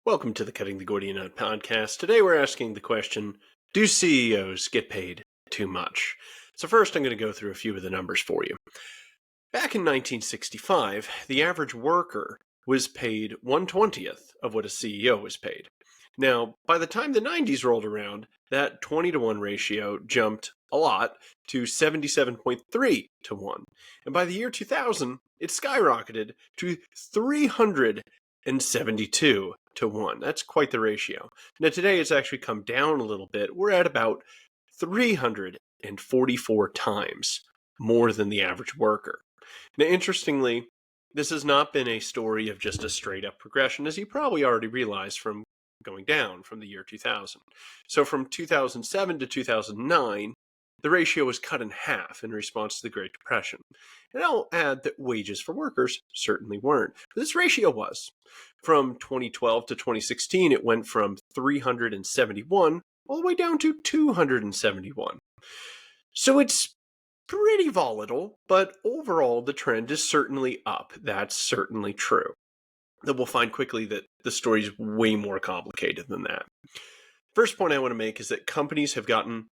Welcome to the Cutting the Gordian Knot podcast. Today we're asking the question, do CEOs get paid too much? So first I'm going to go through a few of the numbers for you. Back in 1965, the average worker was paid 1/20th of what a CEO was paid. Now, by the time the 90s rolled around, that 20-to-1 ratio jumped a lot to 77.3 to 1. And by the year 2000, it skyrocketed to 372 to 1. That's quite the ratio. Now today it's actually come down a little bit. We're at about 344 times more than the average worker. Now interestingly, this has not been a story of just a straight up progression, as you probably already realized from going down from the year 2000. So from 2007 to 2009, the ratio was cut in half in response to the Great Depression. And I'll add that wages for workers certainly weren't, but this ratio was. From 2012 to 2016, it went from 371 all the way down to 271. So it's pretty volatile, but overall the trend is certainly up. That's certainly true. Then we'll find quickly that the story is way more complicated than that. First point I want to make is that companies have gotten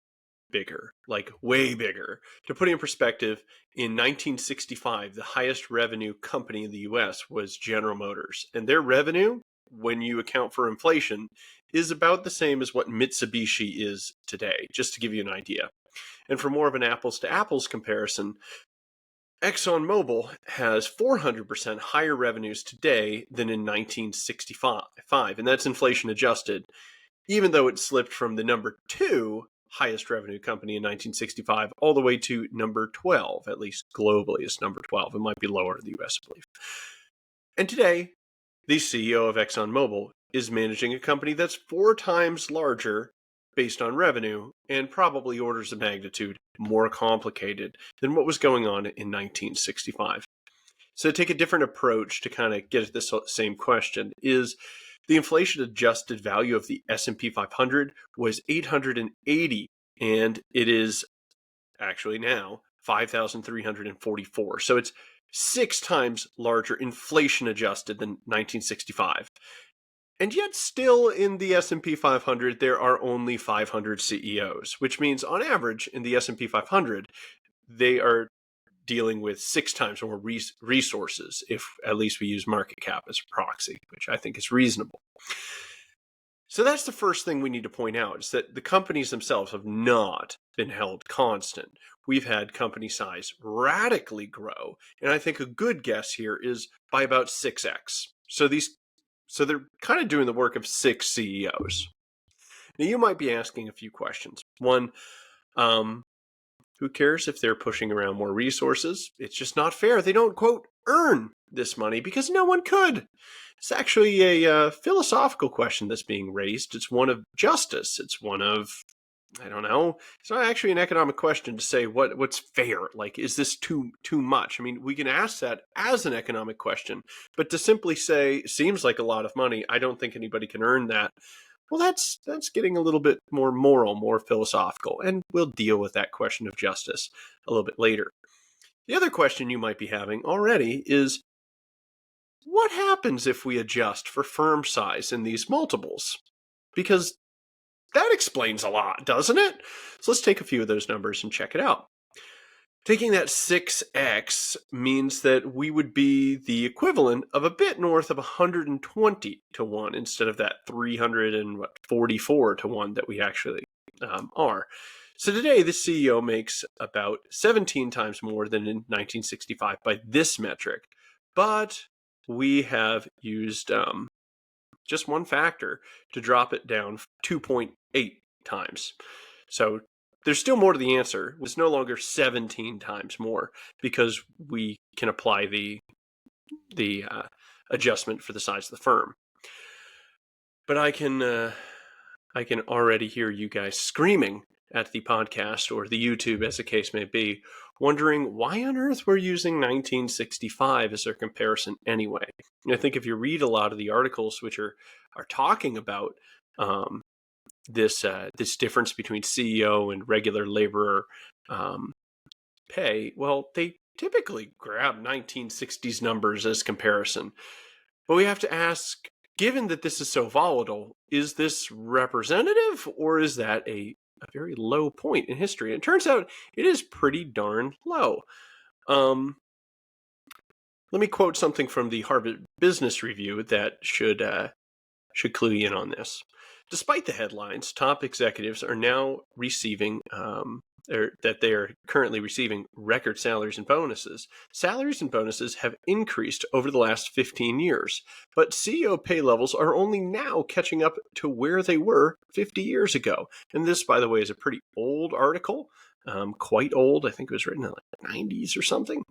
bigger, like way bigger. To put it in perspective, in 1965, the highest revenue company in the US was General Motors, and their revenue, when you account for inflation, is about the same as what Mitsubishi is today, just to give you an idea. And for more of an apples to apples comparison, ExxonMobil has 400% higher revenues today than in 1965, and that's inflation adjusted, even though it slipped from the number 2 highest revenue company in 1965 all the way to number 12, at least globally it's number 12. It might be lower in the US, I believe. And today, the CEO of ExxonMobil is managing a company that's 4 times larger based on revenue and probably orders of magnitude more complicated than what was going on in 1965. So to take a different approach to kind of get at this same question is the inflation adjusted value of the S&P 500 was 880, and it is actually now 5,344. So it's 6 times larger inflation adjusted than 1965. And yet still in the S&P 500, there are only 500 CEOs, which means on average in the S&P 500, they are dealing with 6 times more resources, if at least we use market cap as a proxy, which I think is reasonable. So that's the first thing we need to point out, is that the companies themselves have not been held constant. We've had company size radically grow, and I think a good guess here is by about 6x. So they're kind of doing the work of 6 CEOs. Now you might be asking a few questions. One, who cares if they're pushing around more resources? It's just not fair. They don't, quote, earn this money because no one could. It's actually a philosophical question that's being raised. It's one of justice. It's one of, I don't know. It's not actually an economic question to say what's fair. Like, is this too much? I mean, we can ask that as an economic question, but to simply say, seems like a lot of money, I don't think anybody can earn that. Well, that's getting a little bit more moral, more philosophical, and we'll deal with that question of justice a little bit later. The other question you might be having already is, what happens if we adjust for firm size in these multiples? Because that explains a lot, doesn't it? So let's take a few of those numbers and check it out. Taking that 6x means that we would be the equivalent of a bit north of 120 to 1 instead of that 344 to 1 that we actually are. So today, the CEO makes about 17 times more than in 1965 by this metric, but we have used just one factor to drop it down 2.8 times. So there's still more to the answer. It's no longer 17 times more because we can apply the adjustment for the size of the firm. But I can already hear you guys screaming at the podcast or the YouTube, as the case may be, wondering why on earth we're using 1965 as our comparison anyway. And I think if you read a lot of the articles which are talking about this difference between CEO and regular laborer pay, well, they typically grab 1960s numbers as comparison. But we have to ask, Given that this is so volatile, is this representative, or is that a very low point in history? And it turns out it is pretty darn low. Let me quote something from the Harvard Business Review that should clue you in on this. Despite the headlines, top executives are now receiving, that they are currently receiving record salaries and bonuses. Salaries and bonuses have increased over the last 15 years, but CEO pay levels are only now catching up to where they were 50 years ago. And this, by the way, is a pretty old article, quite old. I think it was written in the 90s or something.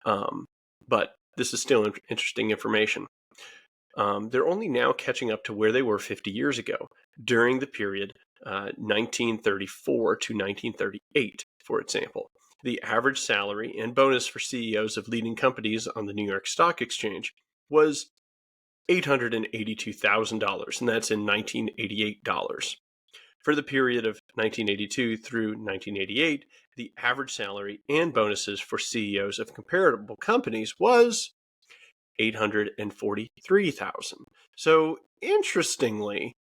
But this is still interesting information. They're only now catching up to where they were 50 years ago during the period 1934 to 1938, for example. The average salary and bonus for CEOs of leading companies on the New York Stock Exchange was $882,000, and that's in 1988 dollars. For the period of 1982 through 1988, the average salary and bonuses for CEOs of comparable companies was $843,000. So interestingly,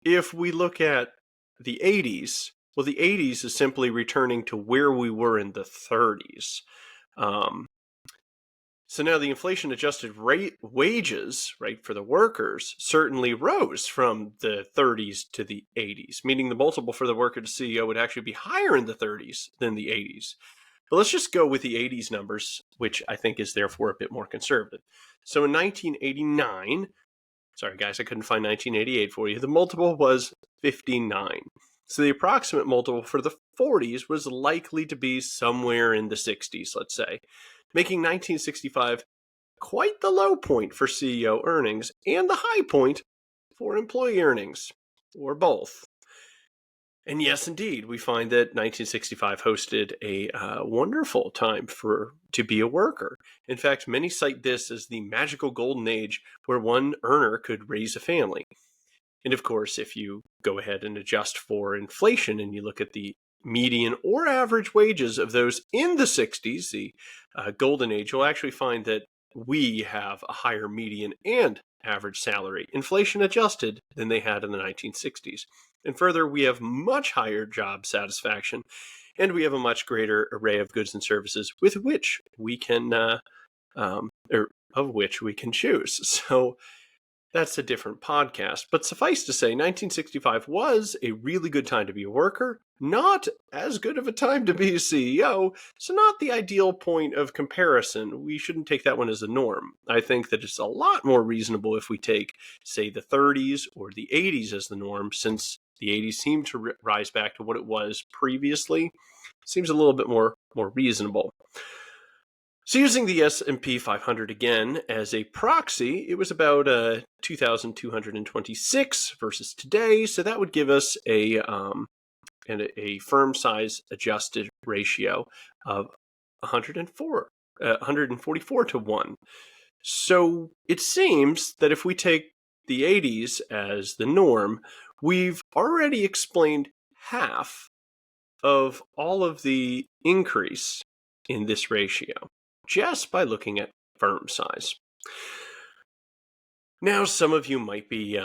if we look at the 80s, well, the 80s is simply returning to where we were in the 30s. So now the inflation-adjusted wages, right, for the workers certainly rose from the 30s to the 80s, meaning the multiple for the worker to CEO would actually be higher in the 30s than the 80s. But let's just go with the 80s numbers, which I think is therefore a bit more conservative. So in 1989, sorry guys, I couldn't find 1988 for you, the multiple was 59. So the approximate multiple for the 40s was likely to be somewhere in the 60s, let's say, making 1965 quite the low point for CEO earnings and the high point for employee earnings, or both. And yes, indeed, we find that 1965 hosted a wonderful time to be a worker. In fact, many cite this as the magical golden age where one earner could raise a family. And of course, if you go ahead and adjust for inflation and you look at the median or average wages of those in the 60s, the golden age, you'll actually find that we have a higher median and average salary, inflation adjusted, than they had in the 1960s. And further, we have much higher job satisfaction, and we have a much greater array of goods and services with which we can, of which we can choose. So that's a different podcast. But suffice to say, 1965 was a really good time to be a worker, not as good of a time to be a CEO, so not the ideal point of comparison. We shouldn't take that one as a norm. I think that it's a lot more reasonable if we take, say, the 30s or the 80s as the norm, since the 80s seemed to rise back to what it was previously. Seems a little bit more reasonable. So using the S&P 500 again as a proxy, it was about 2,226 versus today. So that would give us a firm size adjusted ratio of 144 to 1. So it seems that if we take the 80s as the norm, we've already explained half of all of the increase in this ratio just by looking at firm size. Now, some of you might be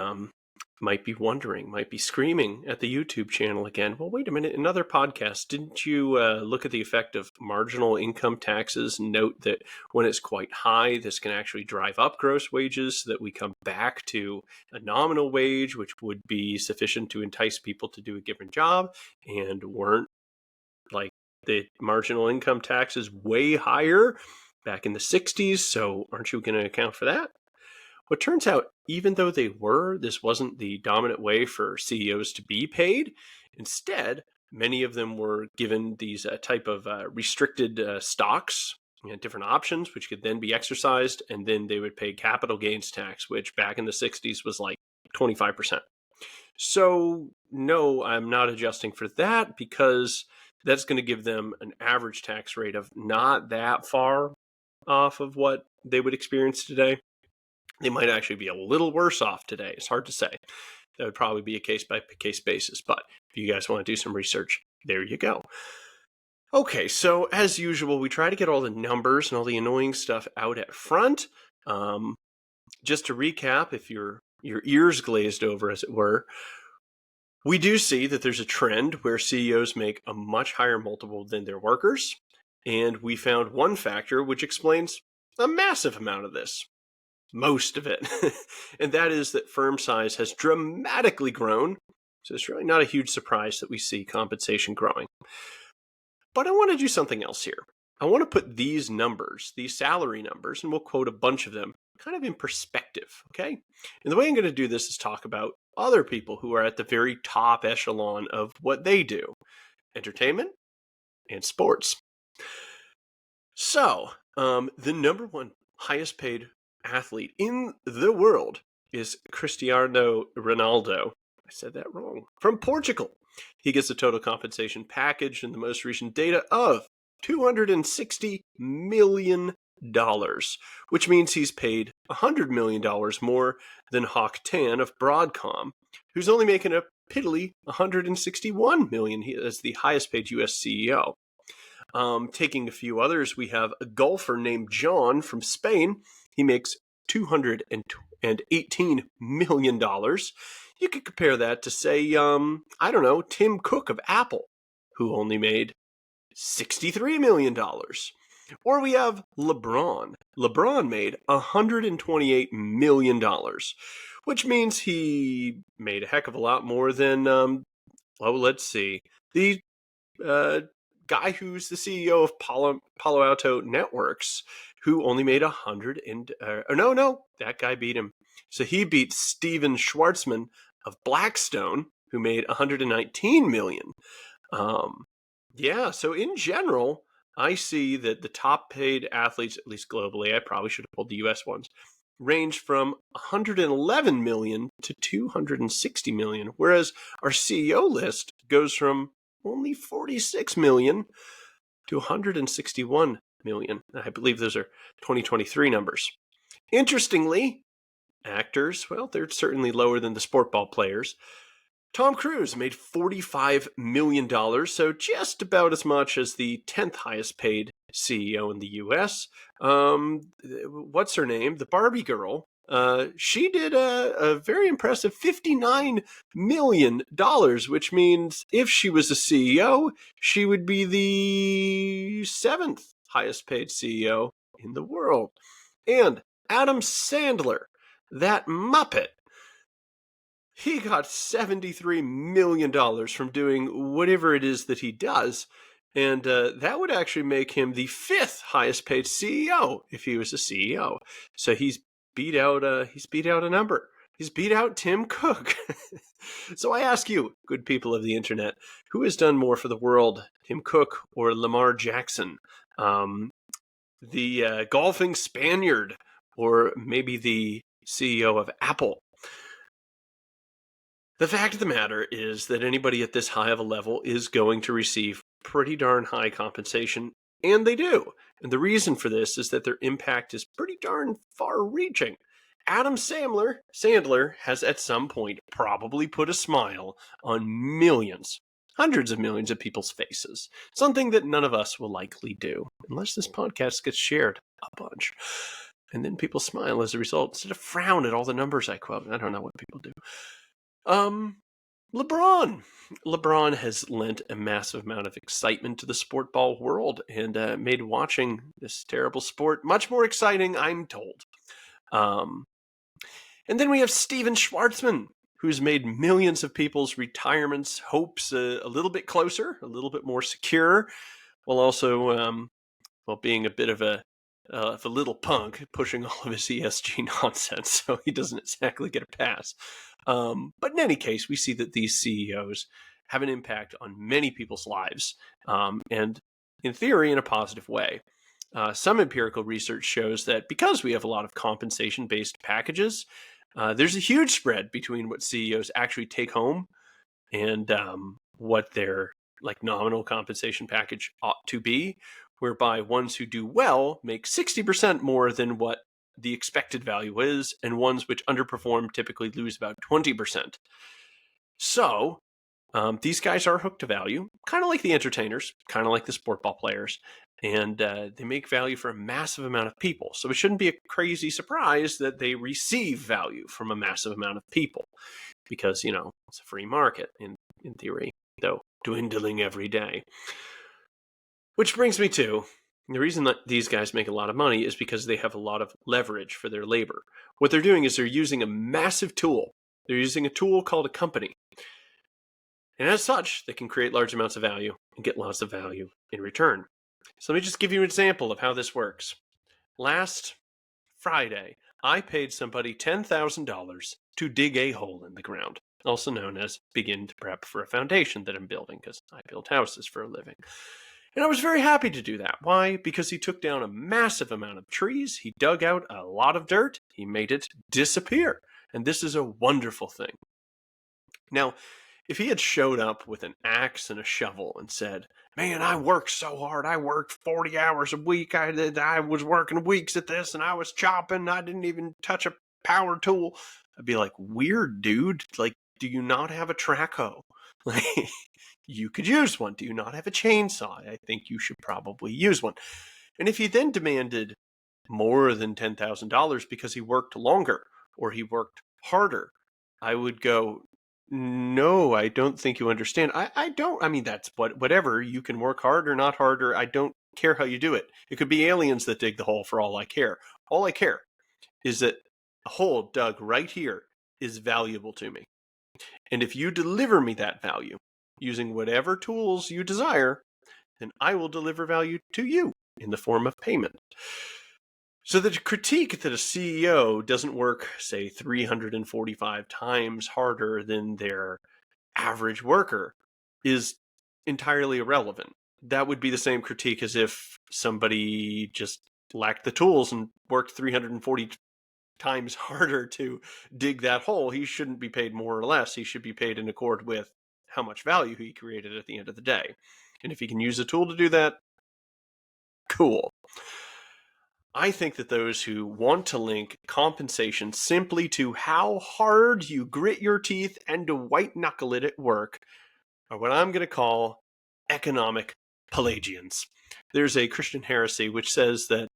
wondering, might be screaming at the YouTube channel again. Well, wait a minute, in other podcasts, didn't you look at the effect of marginal income taxes and note that when it's quite high, this can actually drive up gross wages so that we come back to a nominal wage, which would be sufficient to entice people to do a given job, and weren't like the marginal income taxes way higher back in the 60s, so aren't you going to account for that? Well, it turns out, even though this wasn't the dominant way for CEOs to be paid. Instead, many of them were given these type of restricted stocks, different options, which could then be exercised, and then they would pay capital gains tax, which back in the 60s was like 25%. So no, I'm not adjusting for that because that's going to give them an average tax rate of not that far off of what they would experience today. They might actually be a little worse off today. It's hard to say. That would probably be a case-by-case basis. But if you guys want to do some research, there you go. Okay, so as usual, we try to get all the numbers and all the annoying stuff out at front. Just to recap, if you're your ears glazed over, as it were, we do see that there's a trend where CEOs make a much higher multiple than their workers. And we found one factor which explains a massive amount of this, most of it. And that is that firm size has dramatically grown. So it's really not a huge surprise that we see compensation growing. But I want to do something else here. I want to put these numbers, these salary numbers, and we'll quote a bunch of them, kind of in perspective, okay? And the way I'm going to do this is talk about other people who are at the very top echelon of what they do, entertainment and sports. So, the number one highest paid athlete in the world is Cristiano Ronaldo. I said that wrong. From Portugal. He gets a total compensation package in the most recent data of $260 million, which means he's paid $100 million more than Hawk Tan of Broadcom, who's only making a piddly $161 million as the highest paid US CEO. Taking a few others, we have a golfer named John from Spain. He makes $218 million. You could compare that to, say, I don't know, Tim Cook of Apple, who only made $63 million. Or we have LeBron. LeBron made $128 million, which means he made a heck of a lot more than, let's see, the guy who's the CEO of Palo Alto Networks, who only made that guy beat him. So he beat Steven Schwartzman of Blackstone, who made $119 million. So in general, I see that the top paid athletes, at least globally, I probably should have pulled the US ones, range from $111 million to $260 million, whereas our CEO list goes from only $46 million to $161 million. I believe those are 2023 numbers. Interestingly, actors, well, they're certainly lower than the sport ball players. Tom Cruise made $45 million, so just about as much as the 10th highest paid CEO in the US. What's her name? The Barbie girl. She did a very impressive $59 million, which means if she was a CEO, she would be the 7th highest paid CEO in the world. And Adam Sandler, that Muppet, he got $73 million from doing whatever it is that he does. And that would actually make him the 5th highest paid CEO if he was a CEO. So he's beat out a number. He's beat out Tim Cook. So I ask you, good people of the internet, who has done more for the world, Tim Cook or Lamar Jackson? The golfing Spaniard, or maybe the CEO of Apple? The fact of the matter is that anybody at this high of a level is going to receive pretty darn high compensation, and they do. And the reason for this is that their impact is pretty darn far-reaching. Adam Sandler has at some point probably put a smile on millions, hundreds of millions of people's faces, something that none of us will likely do, unless this podcast gets shared a bunch. And then people smile as a result, instead of frown at all the numbers I quote. I don't know what people do. LeBron has lent a massive amount of excitement to the sport ball world and made watching this terrible sport much more exciting, I'm told. And then we have Steven Schwartzman, who's made millions of people's retirements hopes a little bit closer, a little bit more secure, while also being a bit of a little punk, pushing all of his ESG nonsense, so he doesn't exactly get a pass. But in any case, we see that these CEOs have an impact on many people's lives, and in theory, in a positive way. Some empirical research shows that because we have a lot of compensation-based packages, there's a huge spread between what CEOs actually take home and what their nominal compensation package ought to be, whereby ones who do well make 60% more than what the expected value is, and ones which underperform typically lose about 20%. So, These guys are hooked to value, kind of like the entertainers, kind of like the sport ball players, and they make value for a massive amount of people. So it shouldn't be a crazy surprise that they receive value from a massive amount of people because, it's a free market in theory, though dwindling every day. Which brings me to the reason that these guys make a lot of money is because they have a lot of leverage for their labor. What they're doing is they're using a massive tool. They're using a tool called a company. And as such, they can create large amounts of value and get lots of value in return. So let me just give you an example of how this works. Last Friday, I paid somebody $10,000 to dig a hole in the ground, also known as begin to prep for a foundation that I'm building, because I build houses for a living. And I was very happy to do that. Why? Because he took down a massive amount of trees, he dug out a lot of dirt, he made it disappear. And this is a wonderful thing. Now, if he had showed up with an axe and a shovel and said, "Man, I worked so hard. I worked 40 hours a week. I was working weeks at this and I was chopping. I didn't even touch a power tool." I'd be like, "Weird, dude. Like, do you not have a track hoe? Like, you could use one. Do you not have a chainsaw? I think you should probably use one." And if he then demanded more than $10,000 because he worked longer or he worked harder, I would go, "No, I don't think you understand. I don't. I mean, that's whatever. You can work hard or not harder. I don't care how you do it. It could be aliens that dig the hole for all I care. All I care is that a hole dug right here is valuable to me. And if you deliver me that value using whatever tools you desire, then I will deliver value to you in the form of payment." So the critique that a CEO doesn't work, say, 345 times harder than their average worker is entirely irrelevant. That would be the same critique as if somebody just lacked the tools and worked 340 times harder to dig that hole. He shouldn't be paid more or less. He should be paid in accord with how much value he created at the end of the day. And if he can use a tool to do that, cool. I think that those who want to link compensation simply to how hard you grit your teeth and to white knuckle it at work are what I'm going to call economic Pelagians. There's a Christian heresy which says that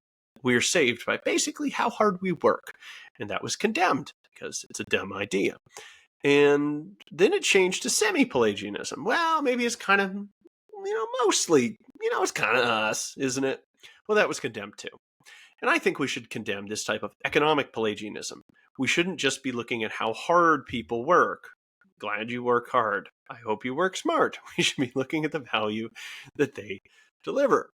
we are saved by basically how hard we work, and that was condemned because it's a dumb idea. And then it changed to semi-Pelagianism. Well, maybe it's kind of, mostly, it's kind of us, isn't it? Well, that was condemned too. And I think we should condemn this type of economic Pelagianism. We shouldn't just be looking at how hard people work. Glad you work hard. I hope you work smart. We should be looking at the value that they deliver.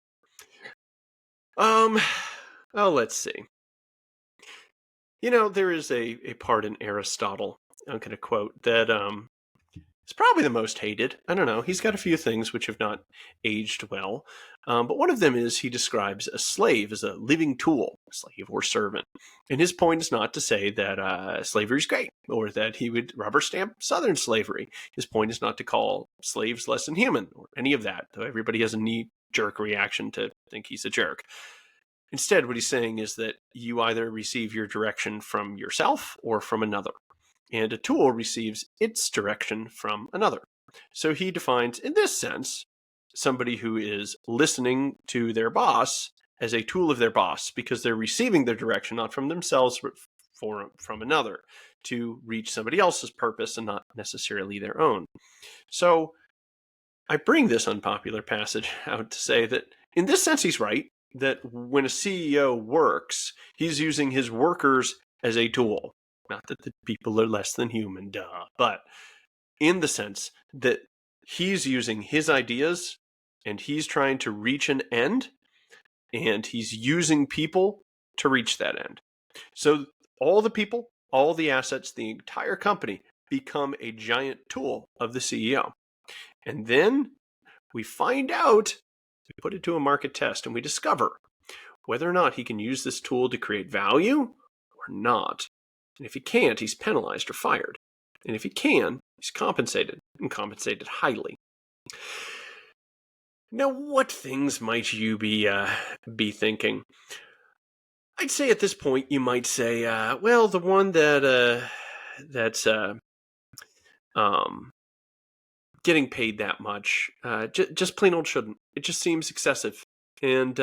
Let's see. There is a part in Aristotle, I'm going to quote, that is probably the most hated. I don't know. He's got a few things which have not aged well. But one of them is he describes a slave as a living tool, slave or servant. And his point is not to say that slavery is great or that he would rubber stamp Southern slavery. His point is not to call slaves less than human or any of that, though everybody has a knee-jerk reaction to think he's a jerk. Instead, what he's saying is that you either receive your direction from yourself or from another, and a tool receives its direction from another. So he defines, in this sense, somebody who is listening to their boss as a tool of their boss because they're receiving their direction not from themselves but from another to reach somebody else's purpose and not necessarily their own. So I bring this unpopular passage out to say that in this sense he's right, that when a CEO works, he's using his workers as a tool. Not that the people are less than human, duh, but in the sense that he's using his ideas and he's trying to reach an end, and he's using people to reach that end. So all the people, all the assets, the entire company become a giant tool of the CEO. And then we find out, we put it to a market test, and we discover whether or not he can use this tool to create value or not. And if he can't, he's penalized or fired. And if he can, he's compensated, and compensated highly. Now, what things might you be thinking? I'd say at this point you might say, well, the one that's getting paid that much. Just plain old shouldn't. It just seems excessive. And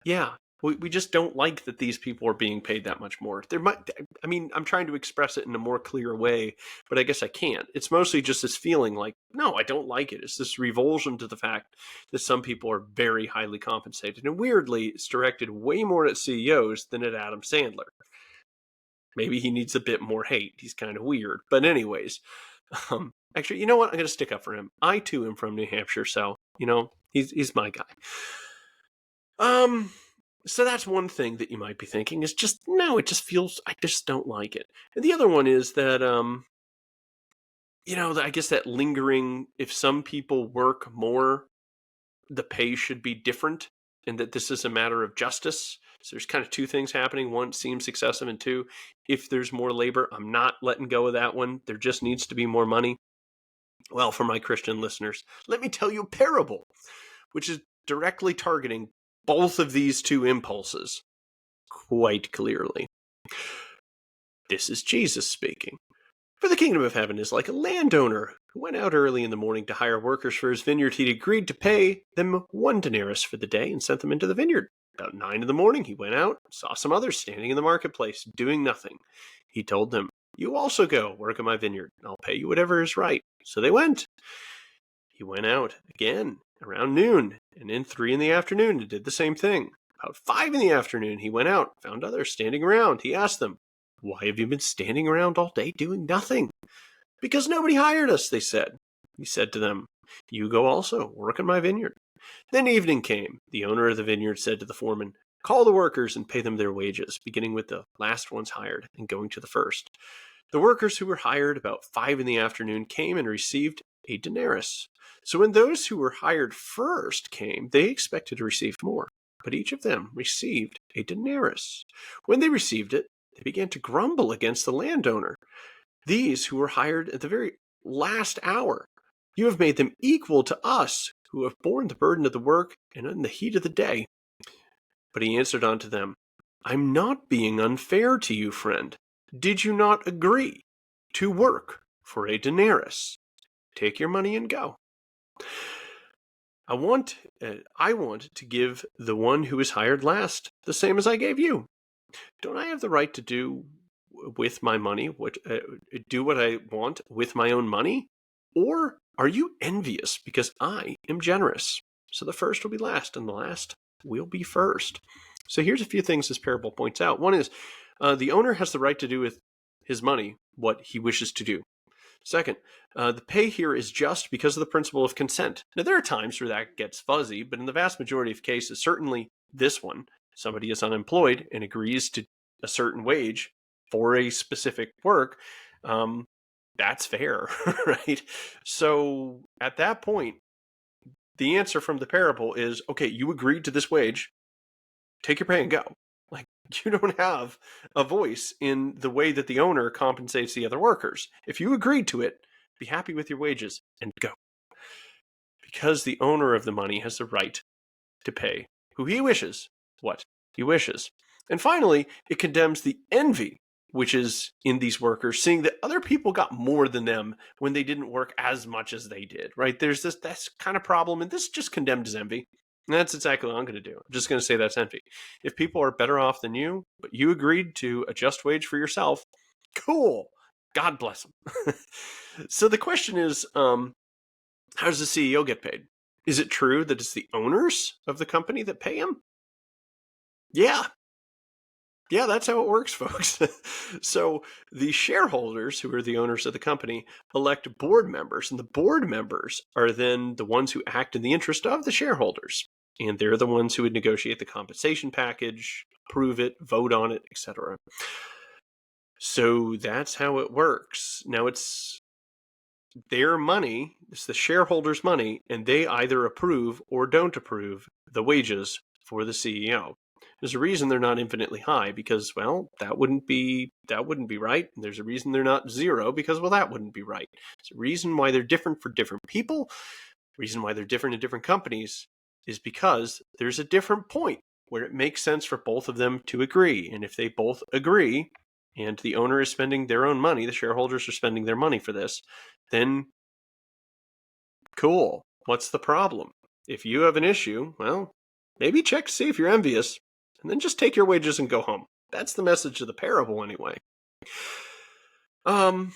yeah, we just don't like that these people are being paid that much more. I'm trying to express it in a more clear way, but I guess I can't. It's mostly just this feeling like, no, I don't like it. It's this revulsion to the fact that some people are very highly compensated. And weirdly, it's directed way more at CEOs than at Adam Sandler. Maybe he needs a bit more hate. He's kind of weird. But anyways, actually, you know what? I'm going to stick up for him. I too am from New Hampshire, so he's my guy. So that's one thing that you might be thinking is just no. It just feels I just don't like it. And the other one is that I guess that lingering. If some people work more, the pay should be different, and that this is a matter of justice. So there's kind of two things happening. One, seems excessive, and two, if there's more labor, I'm not letting go of that one. There just needs to be more money. Well, for my Christian listeners, let me tell you a parable, which is directly targeting both of these two impulses quite clearly. This is Jesus speaking. For the kingdom of heaven is like a landowner who went out early in the morning to hire workers for his vineyard. He agreed to pay them 1 denarius for the day and sent them into the vineyard. About 9 in the morning, he went out, saw some others standing in the marketplace, doing nothing. He told them, "You also go, work in my vineyard, and I'll pay you whatever is right." So they went. He went out again around noon, and then 3 in the afternoon and did the same thing. About 5 in the afternoon, he went out, found others standing around. He asked them, "Why have you been standing around all day doing nothing?" "Because nobody hired us," they said. He said to them, "You go also, work in my vineyard." Then evening came. The owner of the vineyard said to the foreman, "Call the workers and pay them their wages, beginning with the last ones hired and going to the first." The workers who were hired about 5 in the afternoon came and received a denarius. So when those who were hired first came, they expected to receive more, but each of them received a denarius. When they received it, they began to grumble against the landowner. "These who were hired at the very last hour, you have made them equal to us who have borne the burden of the work and in the heat of the day." But he answered unto them, "I'm not being unfair to you, friend. Did you not agree to work for a denarius? Take your money and go. I want to give the one who is hired last the same as I gave you. Don't I have the right to do with my money do what I want with my own money? Or are you envious because I am generous? So the first will be last, and the last will be first." So here's a few things this parable points out. One is the owner has the right to do with his money what he wishes to do. Second, the pay here is just because of the principle of consent. Now, there are times where that gets fuzzy, but in the vast majority of cases, certainly this one, somebody is unemployed and agrees to a certain wage for a specific work, that's fair, right? So at that point, the answer from the parable is, okay, you agreed to this wage, take your pay and go. Like, you don't have a voice in the way that the owner compensates the other workers. If you agreed to it, be happy with your wages and go. Because the owner of the money has the right to pay who he wishes, what he wishes. And finally, it condemns the envy which is in these workers, seeing that other people got more than them when they didn't work as much as they did, right? There's that's kind of problem, and this just condemned as envy. And that's exactly what I'm going to do. I'm just going to say that's envy. If people are better off than you, but you agreed to a just wage for yourself, cool. God bless them. So the question is, how does the CEO get paid? Is it true that it's the owners of the company that pay him? Yeah, that's how it works, folks. So the shareholders, who are the owners of the company, elect board members, and the board members are then the ones who act in the interest of the shareholders. And they're the ones who would negotiate the compensation package, approve it, vote on it, etc. So that's how it works. Now it's their money, it's the shareholders' money, and they either approve or don't approve the wages for the CEO. There's a reason they're not infinitely high because, well, that wouldn't be right. And there's a reason they're not zero because, well, that wouldn't be right. There's a reason why they're different for different people. The reason why they're different in different companies is because there's a different point where it makes sense for both of them to agree. And if they both agree and the owner is spending their own money, the shareholders are spending their money for this, then Cool. What's the problem? If you have an issue, well, maybe check to see if you're envious, and then just take your wages and go home. That's the message of the parable, anyway. Um,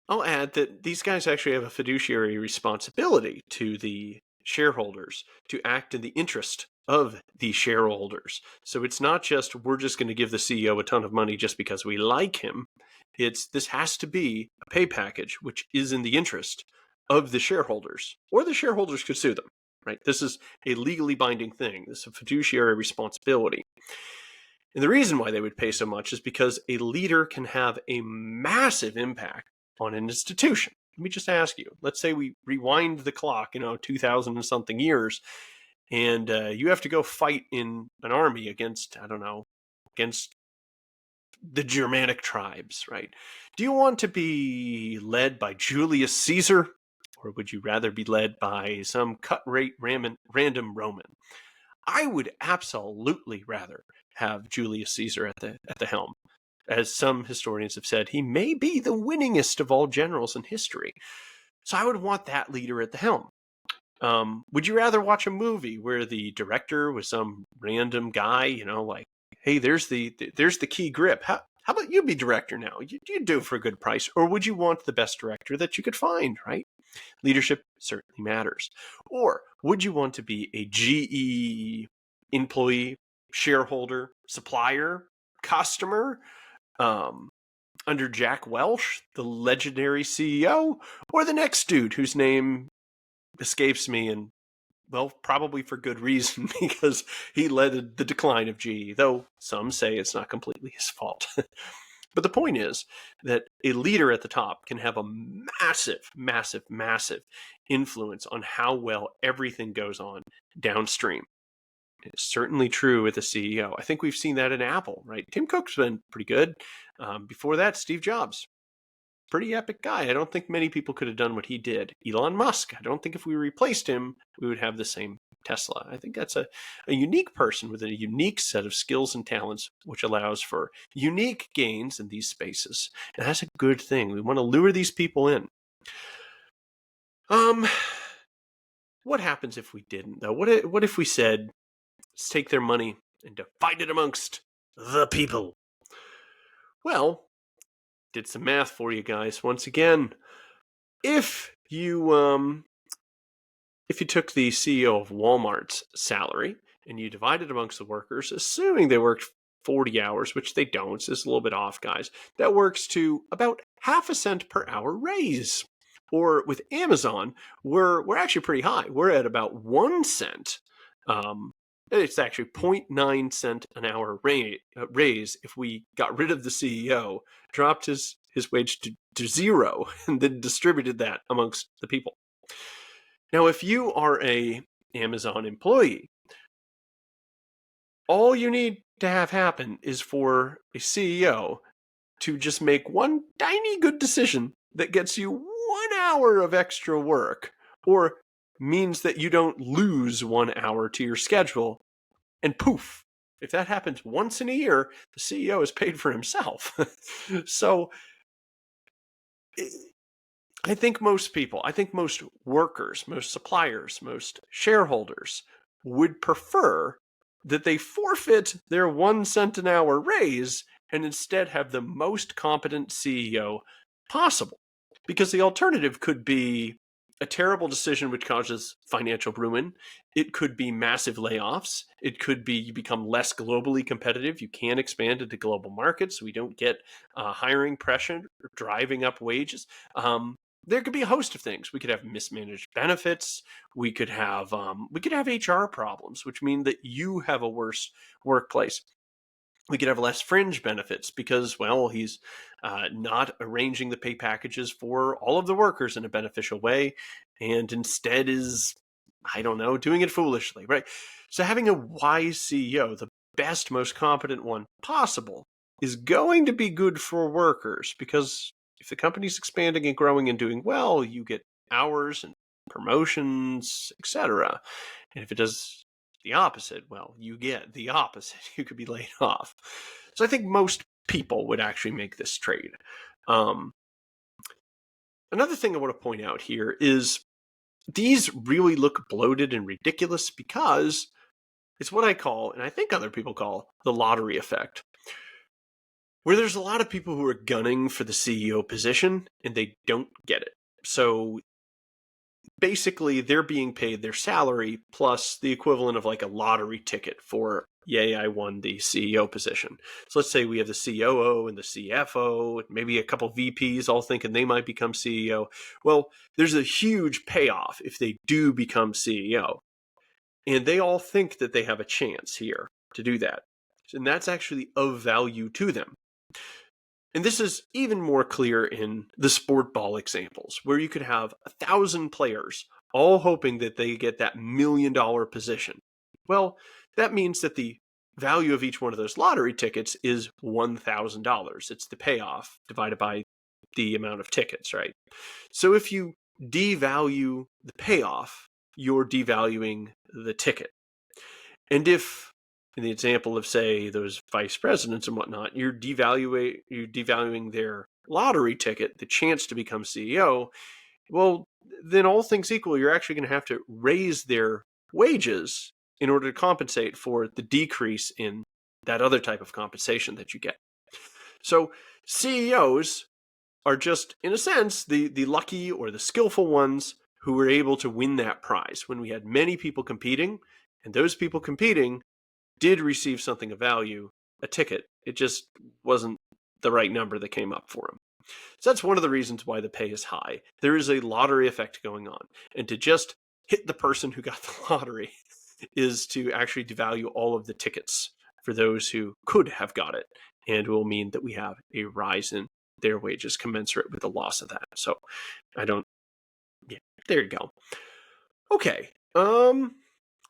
I'll add that these guys actually have a fiduciary responsibility to the shareholders to act in the interest of the shareholders. So it's not just we're just going to give the CEO a ton of money just because we like him. This has to be a pay package which is in the interest of the shareholders, or the shareholders could sue them. Right? This is a legally binding thing. This is a fiduciary responsibility. And the reason why they would pay so much is because a leader can have a massive impact on an institution. Let me just ask you, let's say we rewind the clock, 2000 and something years, and you have to go fight in an army against, I don't know, against the Germanic tribes, right? Do you want to be led by Julius Caesar, or would you rather be led by some cut-rate random Roman? I would absolutely rather have Julius Caesar at the helm. As some historians have said, he may be the winningest of all generals in history. So I would want that leader at the helm. Would you rather watch a movie where the director was some random guy, like, hey, there's the key grip. How about you be director now? You'd do it for a good price. Or would you want the best director that you could find, right? Leadership certainly matters. Or would you want to be a GE employee, shareholder, supplier, customer, under Jack Welch, the legendary CEO, or the next dude whose name escapes me, and well, probably for good reason, because he led the decline of GE, though some say it's not completely his fault. But the point is that a leader at the top can have a massive, massive, massive influence on how well everything goes on downstream. It's certainly true with the CEO. I think we've seen that in Apple, right? Tim Cook's been pretty good. Before that, Steve Jobs, pretty epic guy. I don't think many people could have done what he did. Elon Musk, I don't think if we replaced him, we would have the same Tesla. I think that's a unique person with a unique set of skills and talents, which allows for unique gains in these spaces. And that's a good thing. We want to lure these people in. What happens if we didn't, though? What if we said, let's take their money and divide it amongst the people? Well, did some math for you guys. Once again, if you took the CEO of Walmart's salary and you divided amongst the workers, assuming they worked 40 hours, which they don't, so it's a little bit off, guys, that works to about half a cent per hour raise. Or with Amazon, we're actually pretty high. We're at about 1 cent. It's actually 0.9 cent an hour raise if we got rid of the CEO, dropped his wage to zero, and then distributed that amongst the people. Now, if you are a Amazon employee, all you need to have happen is for a CEO to just make one tiny good decision that gets you 1 hour of extra work, or means that you don't lose 1 hour to your schedule, and poof. If that happens once in a year, the CEO is paid for himself. So I think most people, most workers, most suppliers, most shareholders would prefer that they forfeit their 1 cent an hour raise and instead have the most competent CEO possible. Because the alternative could be a terrible decision which causes financial ruin. It could be massive layoffs. It could be you become less globally competitive. You can't expand into global markets. So we don't get hiring pressure driving up wages. There could be a host of things. We could have mismanaged benefits. We could have HR problems, which mean that you have a worse workplace. We could have less fringe benefits because, well, he's not arranging the pay packages for all of the workers in a beneficial way, and instead is, I don't know, doing it foolishly, right? So having a wise CEO, the best, most competent one possible, is going to be good for workers, because if the company's expanding and growing and doing well, you get hours and promotions, etc. And if it does the opposite, well, you get the opposite. You could be laid off. So I think most people would actually make this trade. Another thing I want to point out here is these really look bloated and ridiculous because it's what I call, and I think other people call, the lottery effect, where there's a lot of people who are gunning for the CEO position and they don't get it. So basically, they're being paid their salary plus the equivalent of like a lottery ticket for, yay, I won the CEO position. So let's say we have the COO and the CFO, and maybe a couple VPs all thinking they might become CEO. Well, there's a huge payoff if they do become CEO. And they all think that they have a chance here to do that. And that's actually of value to them. And this is even more clear in the sport ball examples, where you could have 1,000 players all hoping that they get that $1 million position. Well, that means that the value of each one of those lottery tickets is $1,000. It's the payoff divided by the amount of tickets, right? So if you devalue the payoff, you're devaluing the ticket. And if, in the example of, say, those vice presidents and whatnot, you're devaluing their lottery ticket, the chance to become CEO, well, then all things equal, you're actually going to have to raise their wages in order to compensate for the decrease in that other type of compensation that you get. So CEOs are just, in a sense, the lucky or the skillful ones who were able to win that prize when we had many people competing, and those people competing did receive something of value, a ticket. It just wasn't the right number that came up for them. So that's one of the reasons why the pay is high. There is a lottery effect going on. And to just hit the person who got the lottery is to actually devalue all of the tickets for those who could have got it, and will mean that we have a rise in their wages commensurate with the loss of that. So there you go. Okay.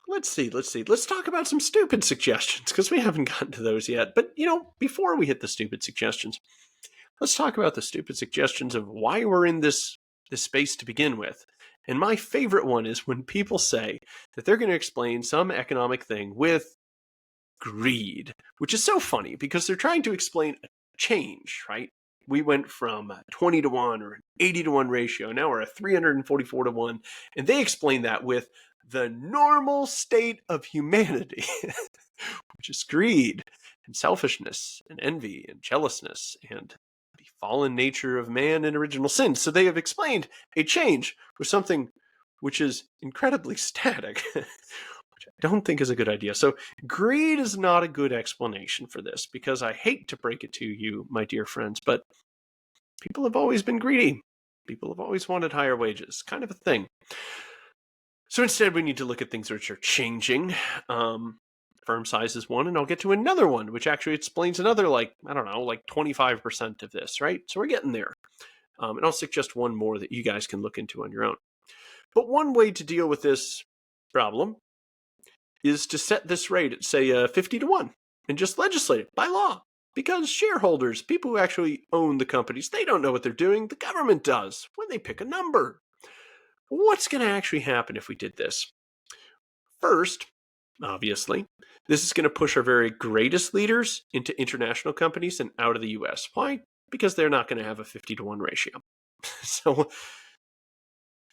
Let's see. Let's talk about some stupid suggestions, because we haven't gotten to those yet. But, before we hit the stupid suggestions, let's talk about the stupid suggestions of why we're in this space to begin with. And my favorite one is when people say that they're going to explain some economic thing with greed, which is so funny because they're trying to explain a change, right? We went from 20 to 1 or an 80 to 1 ratio. Now we're at 344 to 1. And they explain that with the normal state of humanity, which is greed and selfishness and envy and jealousness and the fallen nature of man and original sin. So they have explained a change with something which is incredibly static, which I don't think is a good idea. So greed is not a good explanation for this, because I hate to break it to you, my dear friends, but people have always been greedy. People have always wanted higher wages, kind of a thing. So instead, we need to look at things which are changing. Firm size is one, and I'll get to another one, which actually explains another, 25% of this, right? So we're getting there. And I'll suggest one more that you guys can look into on your own. But one way to deal with this problem is to set this rate at, say, 50 to 1, and just legislate it by law. Because shareholders, people who actually own the companies, they don't know what they're doing. The government does when they pick a number. What's going to actually happen if we did this? First, obviously, this is going to push our very greatest leaders into international companies and out of the US. Why? Because they're not going to have a 50 to 1 ratio. So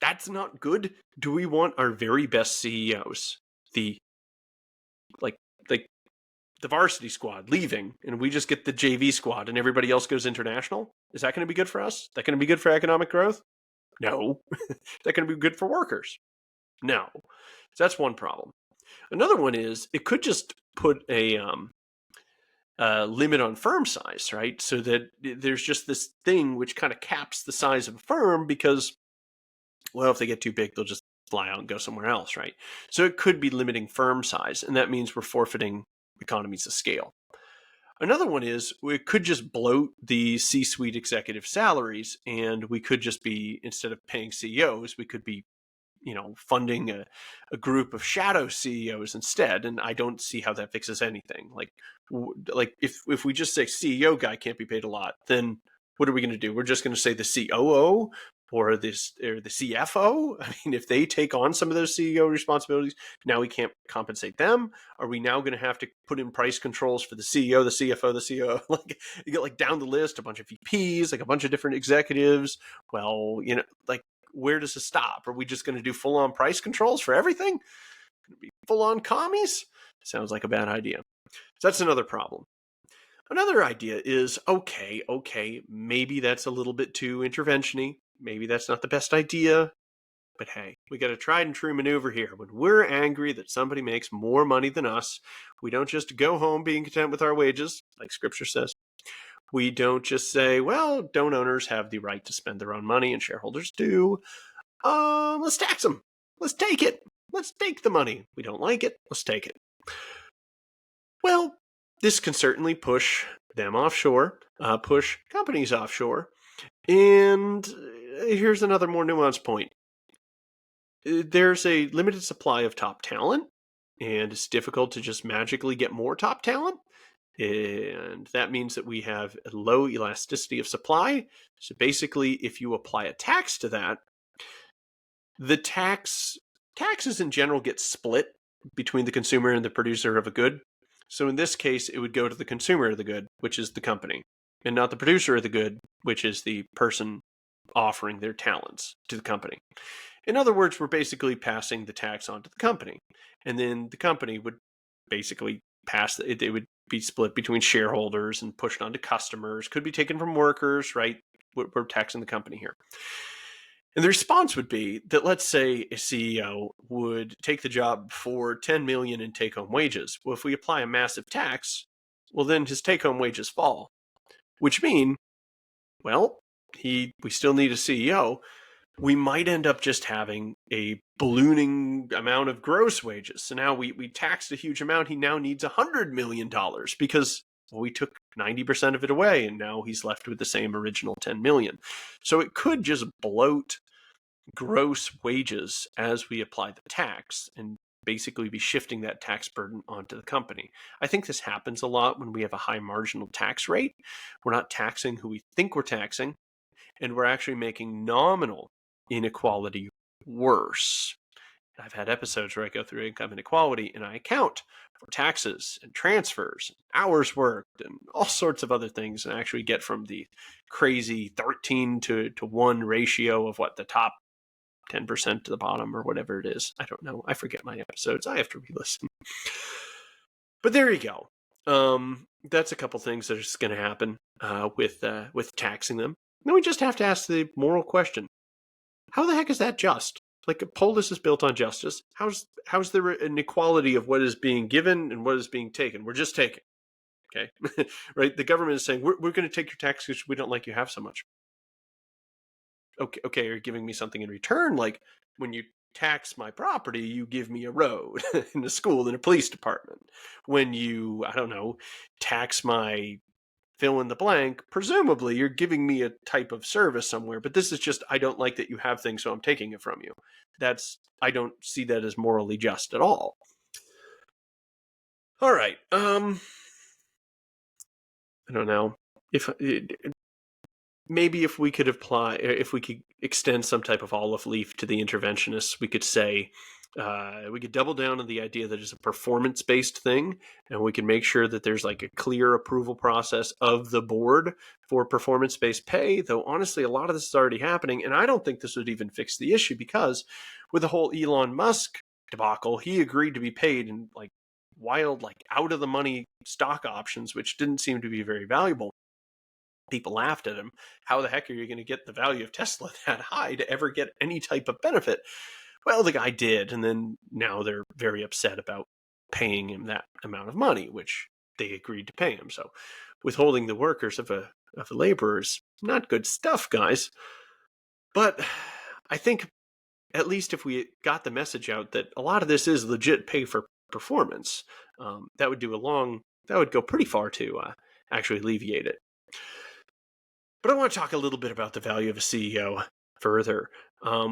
that's not good. Do we want our very best CEOs, the varsity squad, leaving, and we just get the JV squad and everybody else goes international? Is that going to be good for us? Is that going to be good for economic growth? No. Is that going to be good for workers? No. So that's one problem. Another one is it could just put a limit on firm size, right? So that there's just this thing which kind of caps the size of a firm, because, well, if they get too big, they'll just fly out and go somewhere else, right? So it could be limiting firm size, and that means we're forfeiting economies of scale. Another one is we could just bloat the C-suite executive salaries, and we could just be, instead of paying CEOs, we could be funding a group of shadow CEOs instead. And I don't see how that fixes anything. Like if we just say CEO guy can't be paid a lot, then what are we going to do? We're just going to say the COO or the CFO. I mean, if they take on some of those CEO responsibilities, now we can't compensate them. Are we now going to have to put in price controls for the CEO, the CFO, the CEO? Like, you get like down the list, a bunch of VPs, like a bunch of different executives. Well, like, where does it stop? Are we just going to do full on price controls for everything? Going to be full on commies? Sounds like a bad idea. So that's another problem. Another idea is, okay, maybe that's a little bit too intervention-y. Maybe that's not the best idea. But hey, we got a tried and true maneuver here. When we're angry that somebody makes more money than us, we don't just go home being content with our wages, like Scripture says. We don't just say, well, don't owners have the right to spend their own money and shareholders do? Let's tax them. Let's take it. Let's take the money. We don't like it. Let's take it. Well, this can certainly push them offshore, push companies offshore. And here's another more nuanced point. There's a limited supply of top talent, and it's difficult to just magically get more top talent. And that means that we have a low elasticity of supply. So basically, if you apply a tax to that, the taxes in general get split between the consumer and the producer of a good. So in this case, it would go to the consumer of the good, which is the company, and not the producer of the good, which is the person offering their talents to the company. In other words, we're basically passing the tax on to the company, and then the company would basically pass it. It would be split between shareholders and pushed on to customers. Could be taken from workers, right? We're taxing the company here. And the response would be that, let's say a CEO would take the job for $10 million in take-home wages. Well, if we apply a massive tax, well, then his take-home wages fall, which mean, well, we still need a CEO. We might end up just having a ballooning amount of gross wages. So now we taxed a huge amount. He now needs $100 million because we took 90% of it away, and now he's left with the same original 10 million. So it could just bloat gross wages as we apply the tax and basically be shifting that tax burden onto the company. I think this happens a lot when we have a high marginal tax rate. We're not taxing who we think we're taxing, and we're actually making nominal inequality worse. I've had episodes where I go through income inequality and I account for taxes and transfers, and hours worked, and all sorts of other things, and actually get from the crazy 13 to 1 ratio of what the top 10% to the bottom or whatever it is. I don't know. I forget my episodes. I have to re-listen. But there you go. That's a couple things that are just going to happen with taxing them. Then we just have to ask the moral question: how the heck is that just? Like, polis is built on justice. How's there an equality of what is being given and what is being taken? We're just taking. Okay, right? The government is saying we're going to take your tax because we don't like you have so much. Okay, you're giving me something in return. Like, when you tax my property, you give me a road and a school and a police department. When you, I don't know, tax my fill in the blank, presumably you're giving me a type of service somewhere. But this is just, I don't like that you have things, so I'm taking it from you. I don't see that as morally just at all. All right. I don't know if maybe if we could extend some type of olive leaf to the interventionists, we could say, we could double down on the idea that it's a performance-based thing, and we can make sure that there's like a clear approval process of the board for performance-based pay, though honestly, a lot of this is already happening, and I don't think this would even fix the issue, because with the whole Elon Musk debacle, he agreed to be paid in like wild, like out-of-the-money stock options, which didn't seem to be very valuable. People laughed at him. How the heck are you going to get the value of Tesla that high to ever get any type of benefit? Well, the guy did, and then now they're very upset about paying him that amount of money, which they agreed to pay him. So withholding the workers of a laborer is not good stuff, guys. But I think at least if we got the message out that a lot of this is legit pay for performance, that would go pretty far to actually alleviate it. But I want to talk a little bit about the value of a CEO further.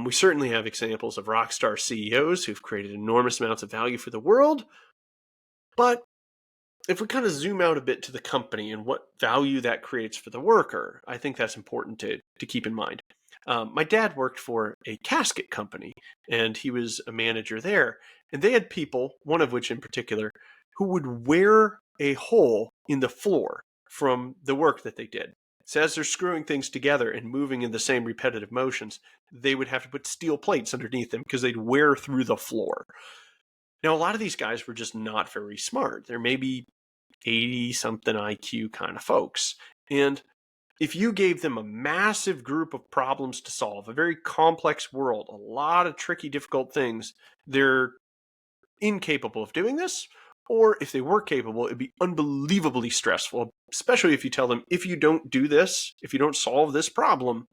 We certainly have examples of rock star CEOs who've created enormous amounts of value for the world. But if we kind of zoom out a bit to the company and what value that creates for the worker, I think that's important to keep in mind. My dad worked for a casket company, and he was a manager there. And they had people, one of which in particular, who would wear a hole in the floor from the work that they did. So as they're screwing things together and moving in the same repetitive motions, they would have to put steel plates underneath them because they'd wear through the floor. Now, a lot of these guys were just not very smart. They're maybe 80 something IQ kind of folks. And if you gave them a massive group of problems to solve, a very complex world, a lot of tricky, difficult things, they're incapable of doing this. Or if they were capable, it'd be unbelievably stressful, especially if you tell them, if you don't do this, if you don't solve this problem,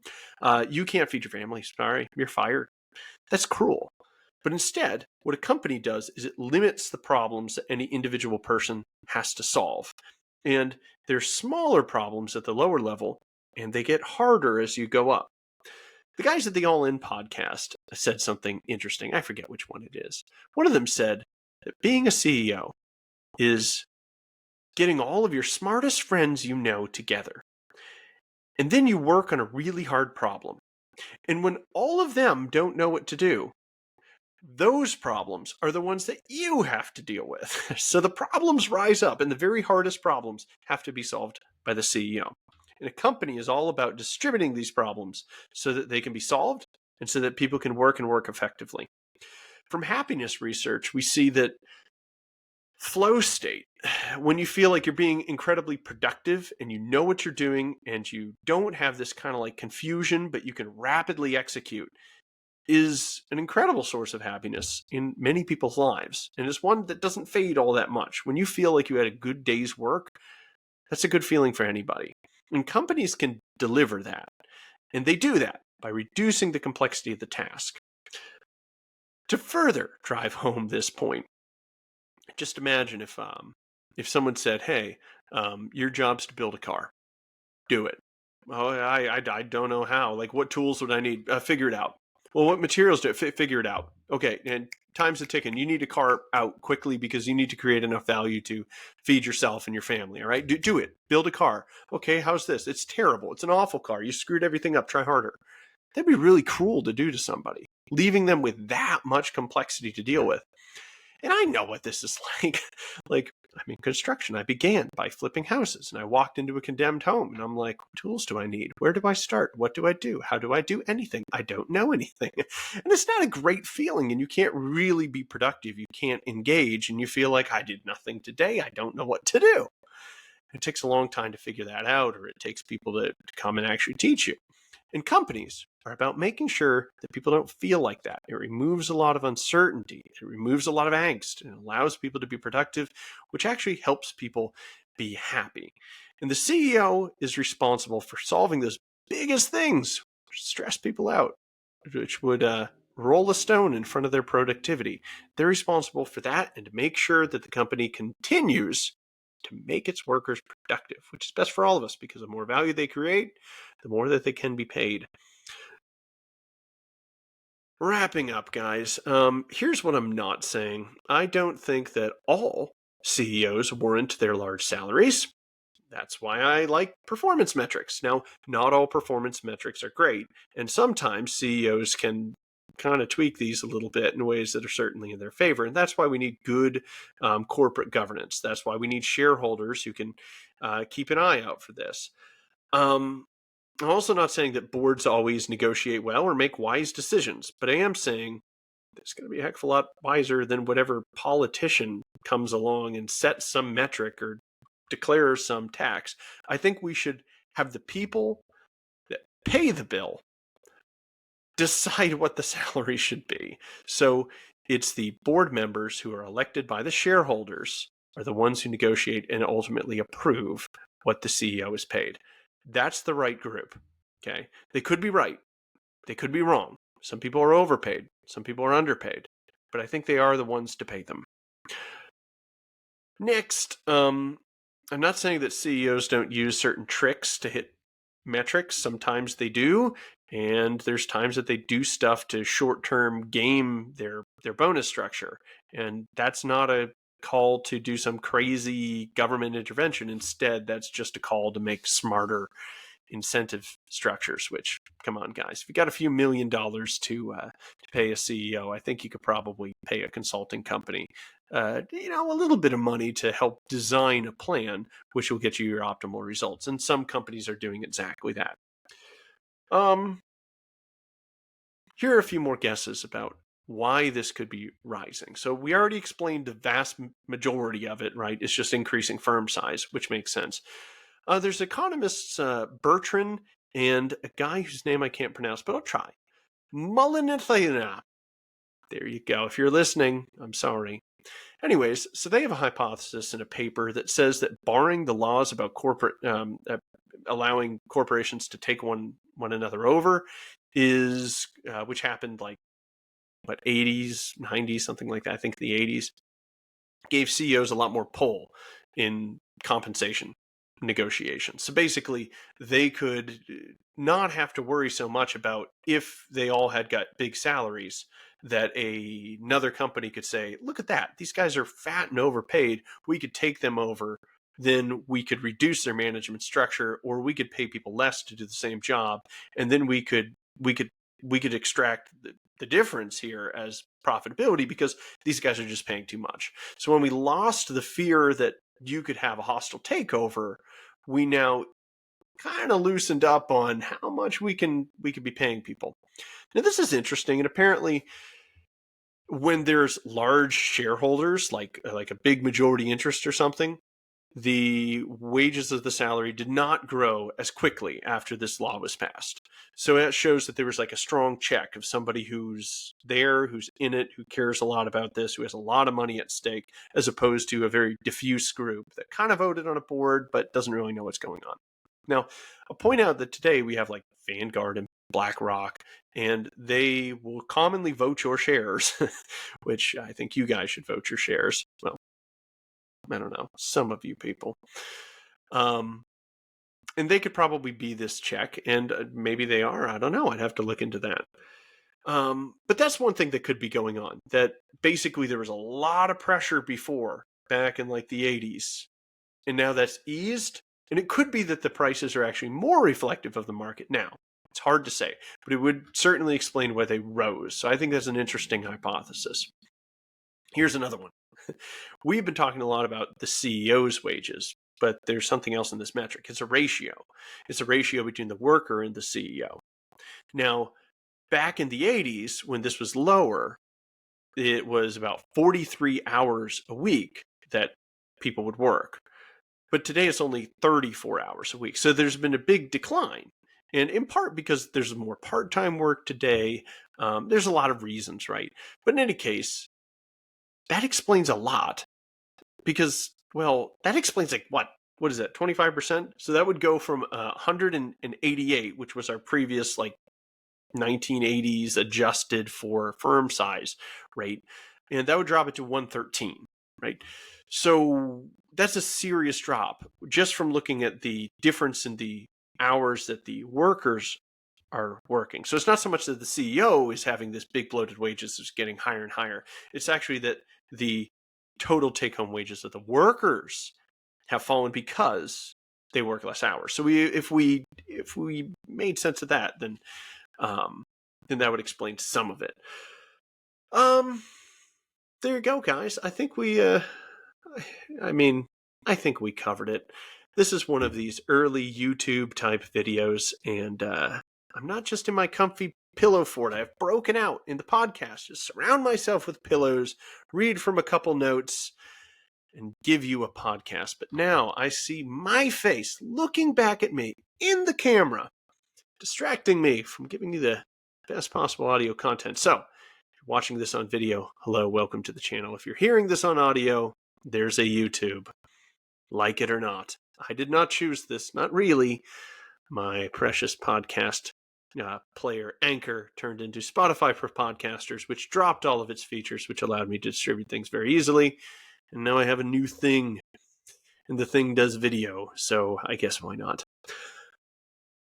you can't feed your family. Sorry, you're fired. That's cruel. But instead, what a company does is it limits the problems that any individual person has to solve. And there's smaller problems at the lower level, and they get harder as you go up. The guys at the All In podcast said something interesting. I forget which one it is. One of them said that being a CEO is getting all of your smartest friends you know together. And then you work on a really hard problem. And when all of them don't know what to do, those problems are the ones that you have to deal with. So the problems rise up, and the very hardest problems have to be solved by the CEO. And a company is all about distributing these problems so that they can be solved and so that people can work and work effectively. From happiness research, we see that flow state, when you feel like you're being incredibly productive and you know what you're doing and you don't have this kind of like confusion, but you can rapidly execute, is an incredible source of happiness in many people's lives. And it's one that doesn't fade all that much. When you feel like you had a good day's work, that's a good feeling for anybody. And companies can deliver that. And they do that by reducing the complexity of the task. To further drive home this point, just imagine if someone said, hey, your job's to build a car. Do it. Oh, I don't know how. Like, what tools would I need? Figure it out. Well, what materials do it? Figure it out. Okay, and time's a ticking. You need a car out quickly because you need to create enough value to feed yourself and your family, all right? Do it. Build a car. Okay, how's this? It's terrible. It's an awful car. You screwed everything up. Try harder. That'd be really cruel to do to somebody, leaving them with that much complexity to deal with. And I know what this is like. Like, I'm in construction. I began by flipping houses, and I walked into a condemned home, and I'm like, what tools do I need? Where do I start? What do I do? How do I do anything? I don't know anything. And it's not a great feeling, and you can't really be productive. You can't engage, and you feel like I did nothing today. I don't know what to do. It takes a long time to figure that out, or it takes people to come and actually teach you. And companies are about making sure that people don't feel like that. It removes a lot of uncertainty. It removes a lot of angst and allows people to be productive, which actually helps people be happy. And the CEO is responsible for solving those biggest things, which stress people out, which would roll a stone in front of their productivity. They're responsible for that and to make sure that the company continues to make its workers productive, which is best for all of us because the more value they create, the more that they can be paid. Wrapping up, guys, here's what I'm not saying. I don't think that all CEOs warrant their large salaries. That's why I like performance metrics. Now, not all performance metrics are great, and sometimes CEOs can kind of tweak these a little bit in ways that are certainly in their favor. And that's why we need good corporate governance. That's why we need shareholders who can keep an eye out for this. I'm also not saying that boards always negotiate well or make wise decisions, but I am saying it's going to be a heck of a lot wiser than whatever politician comes along and sets some metric or declares some tax. I think we should have the people that pay the bill decide what the salary should be. So it's the board members who are elected by the shareholders are the ones who negotiate and ultimately approve what the CEO is paid. That's the right group. Okay. They could be right. They could be wrong. Some people are overpaid. Some people are underpaid. But I think they are the ones to pay them. Next, I'm not saying that CEOs don't use certain tricks to hit metrics. Sometimes they do. And there's times that they do stuff to short-term game their bonus structure. And that's not a call to do some crazy government intervention. Instead, that's just a call to make smarter incentive structures, which, come on, guys, if you got a few $1 million to pay a CEO, I think you could probably pay a consulting company, a little bit of money to help design a plan which will get you your optimal results. And some companies are doing exactly that. Here are a few more guesses about why this could be rising. So we already explained the vast majority of it, right? It's just increasing firm size, which makes sense. There's economists Bertrand and a guy whose name I can't pronounce, but I'll try. Mullinathana. There you go. If you're listening, I'm sorry. Anyways, so they have a hypothesis in a paper that says that barring the laws about allowing corporations to take one another over is, which happened like, 80s, 90s, something like that, I think the 80s, gave CEOs a lot more pull in compensation negotiations. So basically, they could not have to worry so much about if they all had got big salaries, that another company could say, look at that, these guys are fat and overpaid, we could take them over, then we could reduce their management structure, or we could pay people less to do the same job, and then we could extract the difference here as profitability, because these guys are just paying too much. So when we lost the fear that you could have a hostile takeover, we now kind of loosened up on how much we could be paying people. Now this is interesting, and apparently when there's large shareholders, like a big majority interest or something, the wages of the salary did not grow as quickly after this law was passed. So it shows that there was like a strong check of somebody who's there, who's in it, who cares a lot about this, who has a lot of money at stake, as opposed to a very diffuse group that kind of voted on a board but doesn't really know what's going on. Now, I'll point out that today we have like Vanguard and BlackRock, and they will commonly vote your shares, which I think you guys should vote your shares. Well, I don't know, some of you people. And they could probably be this check, and maybe they are. I don't know. I'd have to look into that. But that's one thing that could be going on, that basically there was a lot of pressure before, back in like the 80s, and now that's eased. And it could be that the prices are actually more reflective of the market now. It's hard to say, but it would certainly explain why they rose. So I think that's an interesting hypothesis. Here's another one. We've been talking a lot about the CEO's wages, but there's something else in this metric. It's a ratio. It's a ratio between the worker and the CEO. Now, back in the 80s, when this was lower, it was about 43 hours a week that people would work. But today it's only 34 hours a week. So there's been a big decline. And in part because there's more part-time work today. There's a lot of reasons, right? But in any case, that explains a lot, because, well, that explains like what is that, 25%? So that would go from 188, which was our previous like 1980s adjusted for firm size rate, and that would drop it to 113, right? So that's a serious drop just from looking at the difference in the hours that the workers are working. So it's not so much that the CEO is having this big bloated wages that's getting higher and higher. It's actually that the total take-home wages of the workers have fallen because they work less hours. So if we made sense of that, then that would explain some of it. There you go, guys. I think I think we covered it. This is one of these early YouTube type videos, and I'm not just in my comfy pillow fort. I've broken out in the podcast, just surround myself with pillows, read from a couple notes, and give you a podcast. But now I see my face looking back at me in the camera, distracting me from giving you the best possible audio content. So, if you're watching this on video, hello, welcome to the channel. If you're hearing this on audio, there's a YouTube. Like it or not. I did not choose this, not really. My precious podcast player Anchor turned into Spotify for podcasters, which dropped all of its features, which allowed me to distribute things very easily. And now I have a new thing, and the thing does video, so I guess why not?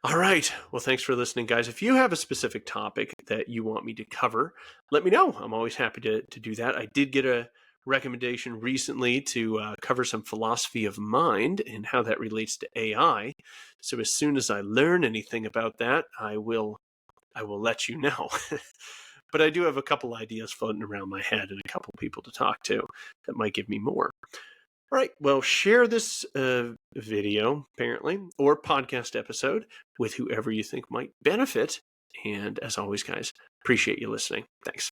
All right. Well, thanks for listening, guys. If you have a specific topic that you want me to cover, let me know. I'm always happy to do that. I did get a recommendation recently to cover some philosophy of mind and how that relates to AI. So as soon as I learn anything about that, I will let you know. But I do have a couple ideas floating around my head and a couple people to talk to that might give me more. All right, well, share this video, apparently, or podcast episode with whoever you think might benefit. And as always, guys, appreciate you listening. Thanks.